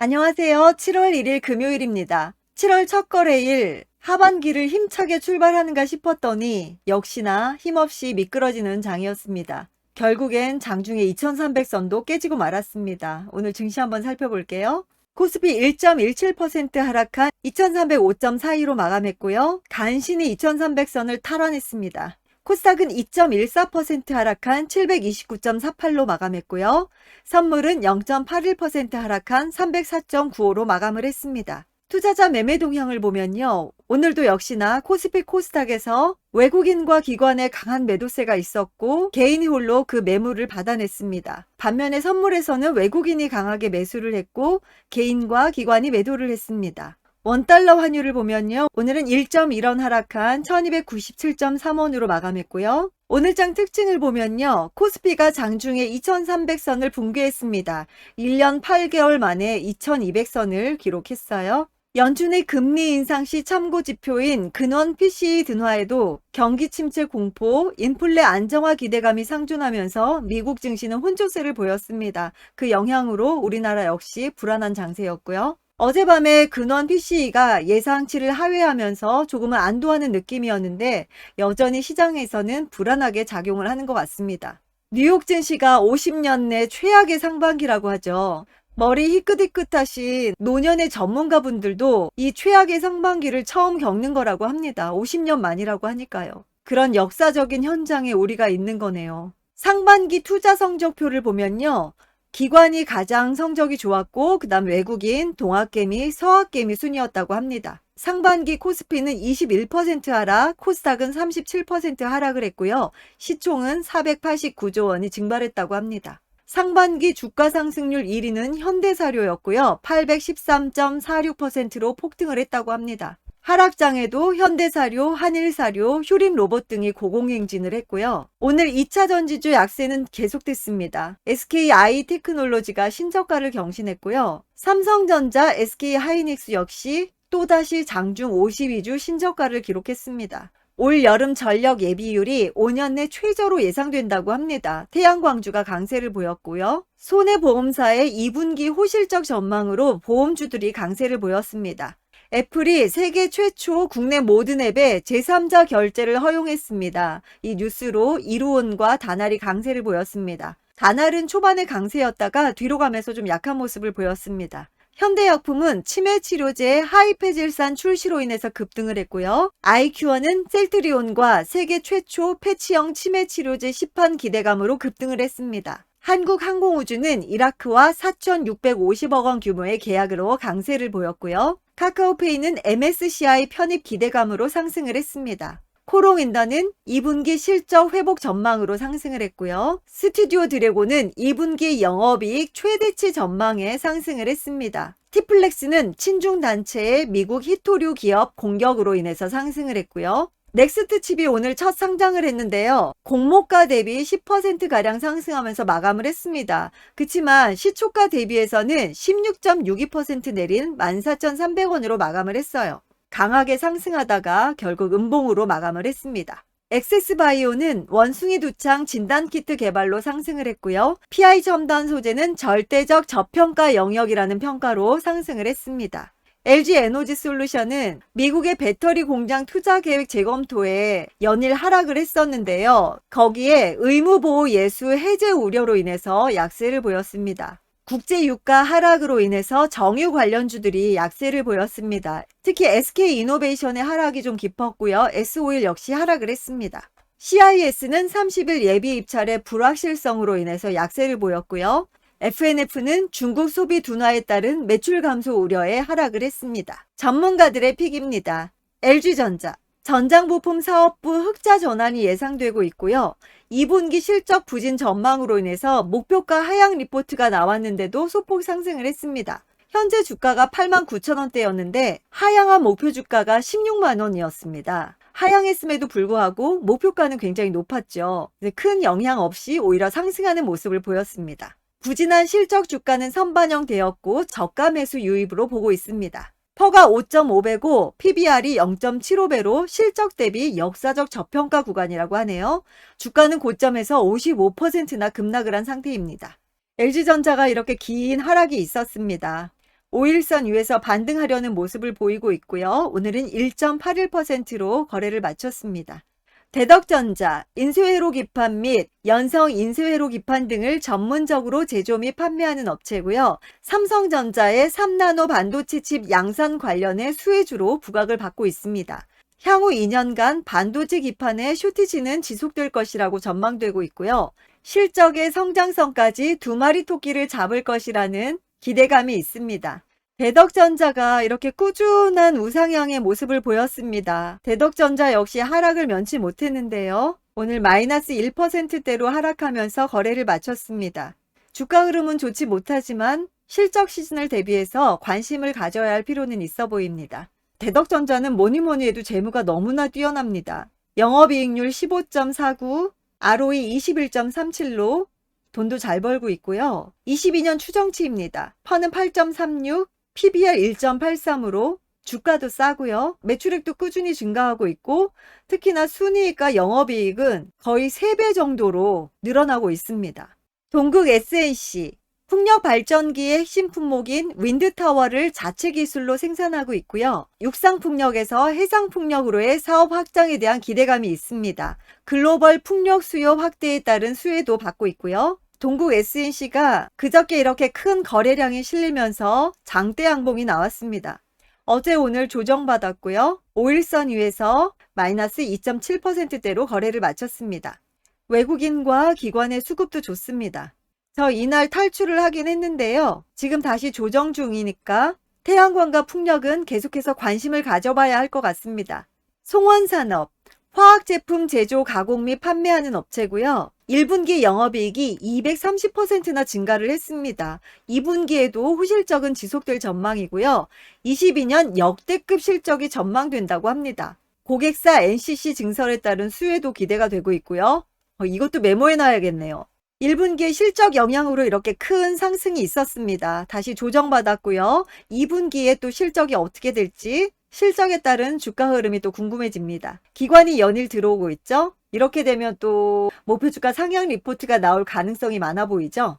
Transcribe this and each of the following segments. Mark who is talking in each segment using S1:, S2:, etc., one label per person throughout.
S1: 안녕하세요. 7월 1일 금요일입니다. 7월 첫 거래일 하반기를 힘차게 출발하는가 싶었더니 역시나 힘없이 미끄러지는 장이었습니다. 결국엔 장중에 2300선도 깨지고 말았습니다. 오늘 증시 한번 살펴볼게요. 코스피 1.17% 하락한 2305.42로 마감했고요. 간신히 2300선을 탈환했습니다. 코스닥은 2.14% 하락한 729.48로 마감했고요. 선물은 0.81% 하락한 304.95로 마감을 했습니다. 투자자 매매 동향을 보면요. 오늘도 역시나 코스피 코스닥에서 외국인과 기관의 강한 매도세가 있었고 개인이 홀로 그 매물을 받아냈습니다. 반면에 선물에서는 외국인이 강하게 매수를 했고 개인과 기관이 매도를 했습니다. 원달러 환율을 보면요. 오늘은 1.1원 하락한 1297.3원으로 마감했고요. 오늘장 특징을 보면요. 코스피가 장중에 2300선을 붕괴했습니다. 1년 8개월 만에 2200선을 기록했어요. 연준의 금리 인상 시 참고 지표인 근원 PCE 둔화에도 경기 침체 공포, 인플레 안정화 기대감이 상존하면서 미국 증시는 혼조세를 보였습니다. 그 영향으로 우리나라 역시 불안한 장세였고요. 어젯밤에 근원 PCE가 예상치를 하회하면서 조금은 안도하는 느낌이었는데 여전히 시장에서는 불안하게 작용을 하는 것 같습니다. 뉴욕 증시가 50년 내 최악의 상반기라고 하죠. 머리 희끗희끗하신 노년의 전문가분들도 이 최악의 상반기를 처음 겪는 거라고 합니다. 50년 만이라고 하니까요. 그런 역사적인 현장에 우리가 있는 거네요. 상반기 투자 성적표를 보면요. 기관이 가장 성적이 좋았고 그다음 외국인, 동학개미, 서학개미 순이었다고 합니다. 상반기 코스피는 21% 하락, 코스닥은 37% 하락을 했고요. 시총은 489조 원이 증발했다고 합니다. 상반기 주가 상승률 1위는 현대사료였고요. 813.46%로 폭등을 했다고 합니다. 하락장에도 현대사료, 한일사료, 휴림로봇 등이 고공행진을 했고요. 오늘 2차 전지주 약세는 계속됐습니다. SKI테크놀로지가 신저가를 경신했고요. 삼성전자, SK하이닉스 역시 또다시 장중 52주 신저가를 기록했습니다. 올 여름 전력 예비율이 5년 내 최저로 예상된다고 합니다. 태양광주가 강세를 보였고요. 손해보험사의 2분기 호실적 전망으로 보험주들이 강세를 보였습니다. 애플이 세계 최초 국내 모든 앱에 제3자 결제를 허용했습니다. 이 뉴스로 이루온과 다날이 강세를 보였습니다. 다날은 초반에 강세였다가 뒤로 가면서 좀 약한 모습을 보였습니다. 현대약품은 치매치료제 하이페질산 출시로 인해서 급등을 했고요. 아이큐어는 셀트리온과 세계 최초 패치형 치매치료제 시판 기대감으로 급등을 했습니다. 한국항공우주는 이라크와 4,650억 원 규모의 계약으로 강세를 보였고요. 카카오페이는 MSCI 편입 기대감으로 상승을 했습니다. 코롱인더는 2분기 실적 회복 전망으로 상승을 했고요. 스튜디오 드래곤은 2분기 영업이익 최대치 전망에 상승을 했습니다. 티플렉스는 친중단체의 미국 히토류 기업 공격으로 인해서 상승을 했고요. 넥스트칩이 오늘 첫 상장을 했는데요. 공모가 대비 10%가량 상승하면서 마감을 했습니다. 그치만 시초가 대비해서는 16.62% 내린 14,300원으로 마감을 했어요. 강하게 상승하다가 결국 음봉으로 마감을 했습니다. 엑세스바이오는 원숭이 두창 진단키트 개발로 상승을 했고요. PI 첨단 소재는 절대적 저평가 영역이라는 평가로 상승을 했습니다. LG 에너지 솔루션은 미국의 배터리 공장 투자 계획 재검토에 연일 하락을 했었는데요. 거기에 의무보호 예수 해제 우려로 인해서 약세를 보였습니다. 국제유가 하락으로 인해서 정유 관련주들이 약세를 보였습니다. 특히 SK이노베이션의 하락이 좀 깊었고요. S오일 역시 하락을 했습니다. CIS는 30일 예비 입찰의 불확실성으로 인해서 약세를 보였고요. FNF는 중국 소비 둔화에 따른 매출 감소 우려에 하락을 했습니다. 전문가들의 픽입니다. LG전자, 전장부품 사업부 흑자 전환이 예상되고 있고요. 2분기 실적 부진 전망으로 인해서 목표가 하향 리포트가 나왔는데도 소폭 상승을 했습니다. 현재 주가가 89,000원대였는데 하향한 목표 주가가 16만 원이었습니다. 하향했음에도 불구하고 목표가는 굉장히 높았죠. 큰 영향 없이 오히려 상승하는 모습을 보였습니다. 부진한 실적 주가는 선반영되었고 저가 매수 유입으로 보고 있습니다. 퍼가 5.5배고 PBR이 0.75배로 실적 대비 역사적 저평가 구간이라고 하네요. 주가는 고점에서 55%나 급락을 한 상태입니다. LG전자가 이렇게 긴 하락이 있었습니다. 5일선 위에서 반등하려는 모습을 보이고 있고요. 오늘은 1.81%로 거래를 마쳤습니다. 대덕전자, 인쇄회로 기판 및 연성 인쇄회로 기판 등을 전문적으로 제조 및 판매하는 업체고요. 삼성전자의 3나노 반도체 칩 양산 관련해 수혜주로 부각을 받고 있습니다. 향후 2년간 반도체 기판의 쇼티지는 지속될 것이라고 전망되고 있고요. 실적의 성장성까지 두 마리 토끼를 잡을 것이라는 기대감이 있습니다. 대덕전자가 이렇게 꾸준한 우상향의 모습을 보였습니다. 대덕전자 역시 하락을 면치 못했는데요. 오늘 마이너스 1%대로 하락하면서 거래를 마쳤습니다. 주가 흐름은 좋지 못하지만 실적 시즌을 대비해서 관심을 가져야 할 필요는 있어 보입니다. 대덕전자는 뭐니뭐니 해도 재무가 너무나 뛰어납니다. 영업이익률 15.49, ROE 21.37로 돈도 잘 벌고 있고요. 22년 추정치입니다. 퍼는 8.36, PBR 1.83으로 주가도 싸고요. 매출액도 꾸준히 증가하고 있고 특히나 순이익과 영업이익은 거의 3배 정도로 늘어나고 있습니다. 동국 SNC, 풍력 발전기의 핵심 품목인 윈드타워를 자체 기술로 생산하고 있고요. 육상풍력에서 해상풍력으로의 사업 확장에 대한 기대감이 있습니다. 글로벌 풍력 수요 확대에 따른 수혜도 받고 있고요. 동국 SNC가 그저께 이렇게 큰 거래량이 실리면서 장대 양봉이 나왔습니다. 어제 오늘 조정받았고요. 5일선 위에서 마이너스 2.7%대로 거래를 마쳤습니다. 외국인과 기관의 수급도 좋습니다. 저 이날 탈출을 하긴 했는데요. 지금 다시 조정 중이니까 태양광과 풍력은 계속해서 관심을 가져봐야 할 것 같습니다. 송원산업, 화학제품 제조, 가공 및 판매하는 업체고요. 1분기 영업이익이 230%나 증가를 했습니다. 2분기에도 후실적은 지속될 전망이고요. 22년 역대급 실적이 전망된다고 합니다. 고객사 NCC 증설에 따른 수혜도 기대가 되고 있고요. 이것도 메모해놔야겠네요. 1분기에 실적 영향으로 이렇게 큰 상승이 있었습니다. 다시 조정받았고요. 2분기에 또 실적이 어떻게 될지 실적에 따른 주가 흐름이 또 궁금해집니다. 기관이 연일 들어오고 있죠. 이렇게 되면 또 목표주가 상향 리포트가 나올 가능성이 많아 보이죠.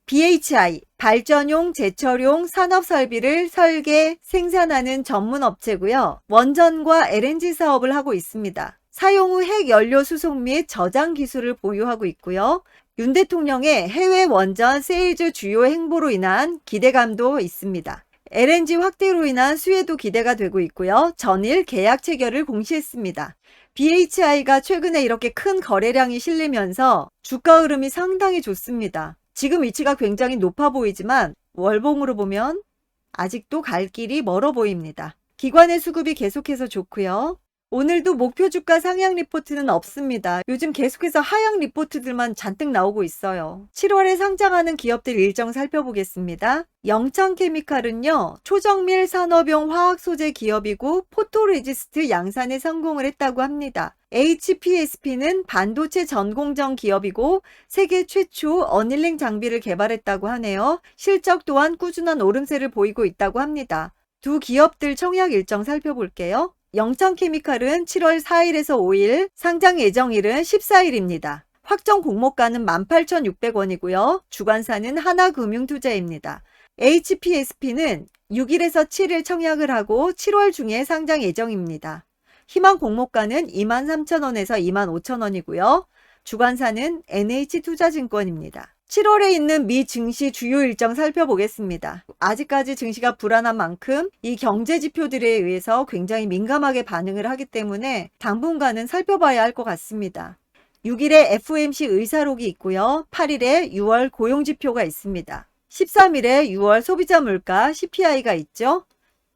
S1: BHI, 발전용, 제철용 산업설비를 설계, 생산하는 전문 업체고요. 원전과 LNG 사업을 하고 있습니다. 사용 후 핵연료 수송 및 저장 기술을 보유하고 있고요. 윤 대통령의 해외 원전 세일즈 주요 행보로 인한 기대감도 있습니다. LNG 확대로 인한 수혜도 기대가 되고 있고요. 전일 계약 체결을 공시했습니다. BHI가 최근에 이렇게 큰 거래량이 실리면서 주가 흐름이 상당히 좋습니다. 지금 위치가 굉장히 높아 보이지만 월봉으로 보면 아직도 갈 길이 멀어 보입니다. 기관의 수급이 계속해서 좋고요. 오늘도 목표 주가 상향 리포트는 없습니다. 요즘 계속해서 하향 리포트들만 잔뜩 나오고 있어요. 7월에 상장하는 기업들 일정 살펴보겠습니다. 영창케미칼은요, 초정밀 산업용 화학 소재 기업이고 포토레지스트 양산에 성공을 했다고 합니다. HPSP는 반도체 전공정 기업이고 세계 최초 어닐링 장비를 개발했다고 하네요. 실적 또한 꾸준한 오름세를 보이고 있다고 합니다. 두 기업들 청약 일정 살펴볼게요. 영창케미칼은 7월 4일에서 5일, 상장 예정일은 14일입니다. 확정 공모가는 18,600원이고요. 주관사는 하나금융투자입니다. HPSP는 6일에서 7일 청약을 하고 7월 중에 상장 예정입니다. 희망 공모가는 23,000원에서 25,000원이고요. 주관사는 NH투자증권입니다. 7월에 있는 미 증시 주요 일정 살펴보겠습니다. 아직까지 증시가 불안한 만큼 이 경제 지표들에 의해서 굉장히 민감하게 반응을 하기 때문에 당분간은 살펴봐야 할 것 같습니다. 6일에 FOMC 의사록이 있고요. 8일에 6월 고용지표가 있습니다. 13일에 6월 소비자 물가 CPI가 있죠.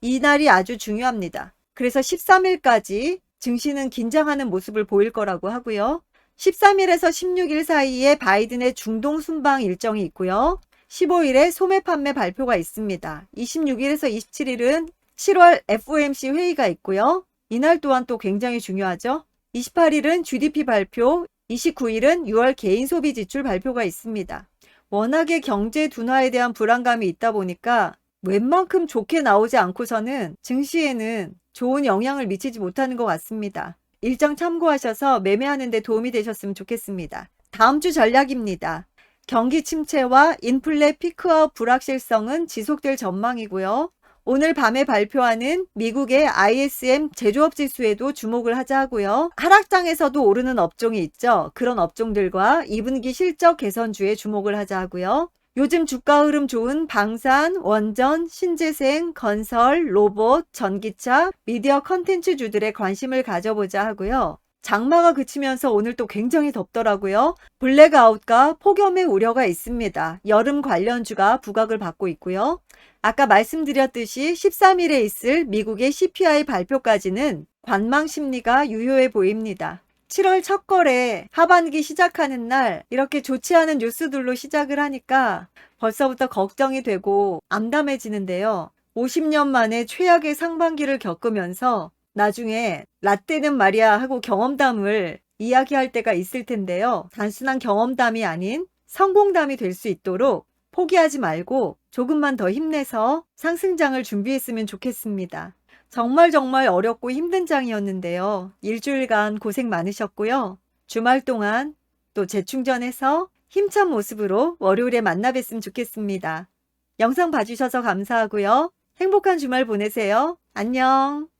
S1: 이날이 아주 중요합니다. 그래서 13일까지 증시는 긴장하는 모습을 보일 거라고 하고요. 13일에서 16일 사이에 바이든의 중동 순방 일정이 있고요. 15일에 소매 판매 발표가 있습니다. 26일에서 27일은 7월 FOMC 회의가 있고요. 이날 또한 또 굉장히 중요하죠. 28일은 GDP 발표, 29일은 6월 개인 소비 지출 발표가 있습니다. 워낙에 경제 둔화에 대한 불안감이 있다 보니까 웬만큼 좋게 나오지 않고서는 증시에는 좋은 영향을 미치지 못하는 것 같습니다. 일정 참고하셔서 매매하는 데 도움이 되셨으면 좋겠습니다. 다음 주 전략입니다. 경기 침체와 인플레 피크아웃 불확실성은 지속될 전망이고요. 오늘 밤에 발표하는 미국의 ISM 제조업 지수에도 주목을 하자 하고요. 하락장에서도 오르는 업종이 있죠. 그런 업종들과 2분기 실적 개선주에 주목을 하자 하고요. 요즘 주가 흐름 좋은 방산, 원전, 신재생, 건설, 로봇, 전기차, 미디어 컨텐츠주들에 관심을 가져보자 하고요. 장마가 그치면서 오늘 또 굉장히 덥더라고요. 블랙아웃과 폭염의 우려가 있습니다. 여름 관련주가 부각을 받고 있고요. 아까 말씀드렸듯이 13일에 있을 미국의 CPI 발표까지는 관망 심리가 유효해 보입니다. 7월 첫 거래 하반기 시작하는 날 이렇게 좋지 않은 뉴스들로 시작을 하니까 벌써부터 걱정이 되고 암담해지는데요. 50년 만에 최악의 상반기를 겪으면서 나중에 라떼는 말이야 하고 경험담을 이야기할 때가 있을 텐데요. 단순한 경험담이 아닌 성공담이 될 수 있도록 포기하지 말고 조금만 더 힘내서 상승장을 준비했으면 좋겠습니다. 정말 어렵고 힘든 장이었는데요. 일주일간 고생 많으셨고요. 주말 동안 또 재충전해서 힘찬 모습으로 월요일에 만나 뵀으면 좋겠습니다. 영상 봐주셔서 감사하고요. 행복한 주말 보내세요. 안녕.